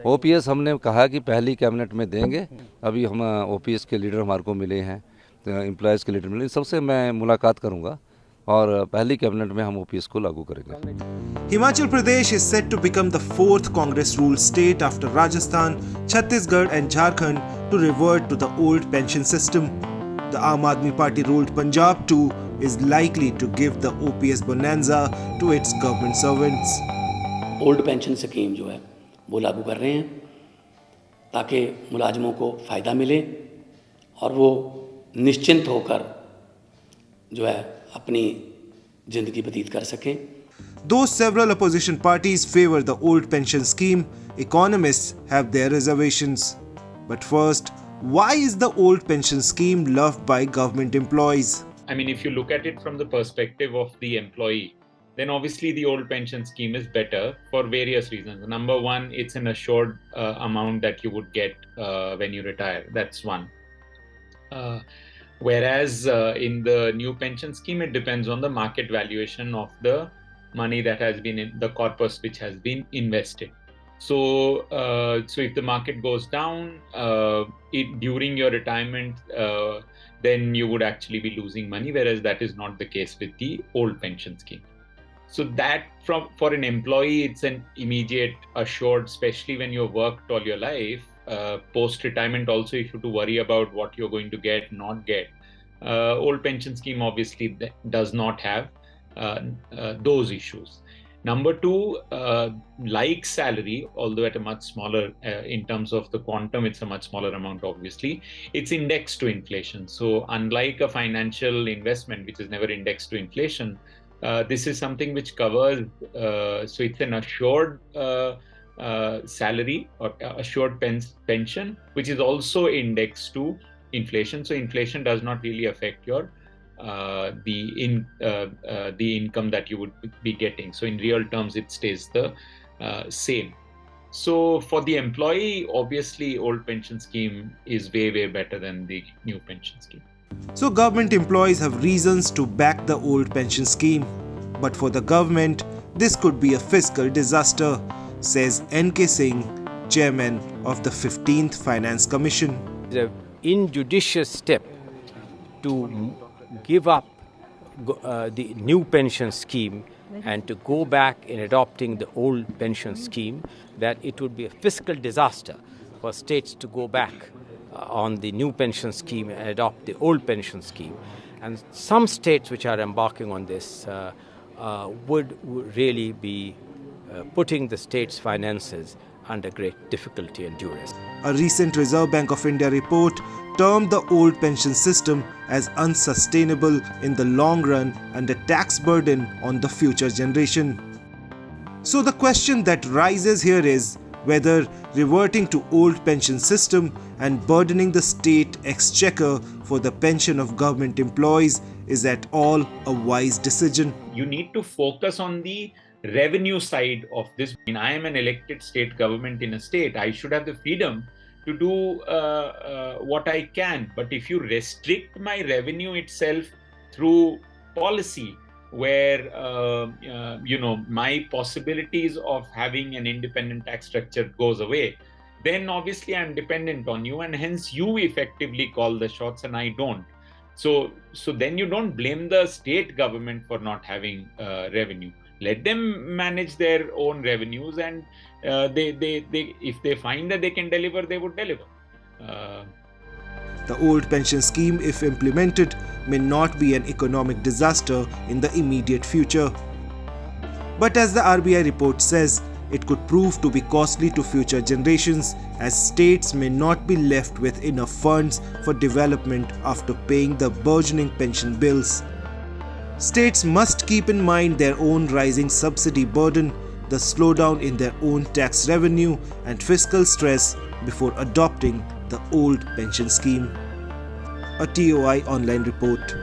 OPS हमने कहा कि पहली कैबिनेट में देंगे। अभी हम ओपीएस के लीडर हमारे को मिले हैं, एम्प्लॉयज़ के लीडर मिले, सबसे मैं मुलाकात करूंगा और पहली कैबिनेट में हम ओपीएस को लागू करेंगे। Himachal Pradesh is set to become the fourth Congress-ruled state after Rajasthan, Chhattisgarh and Jharkhand to revert to the old pension system. The Aam Aadmi Party ruled Punjab too is likely to give the OPS bonanza to its government servants. Old pension scheme जो है वो लागू कर रहे हैं ताकि मुलाजमों को फ़ायदा मिले और वो निश्चिंत होकर जो है अपनी ज़िंदगी व्यतीत कर सकें। Though several opposition parties favor the old pension scheme, economists have their reservations. But first, why is the old pension scheme loved by government employees? I mean, if you look at it from the perspective of the employee, then obviously the old pension scheme is better for various reasons. Number one, it's an assured amount that you would get when you retire. That's one. Whereas in the new pension scheme, it depends on the market valuation of the money that has been in the corpus which has been invested. So if the market goes down during your retirement, then you would actually be losing money, whereas that is not the case with the old pension scheme. So that for an employee, it's an immediate assured, especially when you've worked all your life. Post-retirement also, if you have to worry about what you're going to get, not get. Old pension scheme obviously does not have those issues. Number two, like salary, although at a much smaller, in terms of the quantum, it's a much smaller amount, obviously, it's indexed to inflation. So unlike a financial investment, which is never indexed to inflation, this is something which covers, so it's an assured salary or assured pension, which is also indexed to inflation. So inflation does not really affect your the income that you would be getting. So in real terms, it stays the same. So for the employee, obviously, old pension scheme is way better than the new pension scheme. So government employees have reasons to back the old pension scheme. But for the government, this could be a fiscal disaster, says NK Singh, chairman of the 15th Finance Commission. It's an injudicious step to give up the new pension scheme and to go back in adopting the old pension scheme, that it would be a fiscal disaster for states to go back on the new pension scheme and adopt the old pension scheme. And some states which are embarking on this would really be putting the state's finances under great difficulty and duress. A recent Reserve Bank of India report termed the old pension system as unsustainable in the long run and a tax burden on the future generation. So the question that rises here is whether reverting to old pension system and burdening the state exchequer for the pension of government employees is at all a wise decision. You need to focus on the revenue side of this. I mean, I am an elected state government in a state. I should have the freedom to do what I can. But if you restrict my revenue itself through policy, where my possibilities of having an independent tax structure goes away, then obviously I'm dependent on you, and hence you effectively call the shots and I don't. So then you don't blame the state government for not having revenue. Let them manage their own revenues, and they if they find that they can deliver, they would deliver. The old pension scheme, if implemented, may not be an economic disaster in the immediate future. But as the RBI report says, it could prove to be costly to future generations, as states may not be left with enough funds for development after paying the burgeoning pension bills. States must keep in mind their own rising subsidy burden, the slowdown in their own tax revenue, and fiscal stress before adopting the old pension scheme. A TOI online report.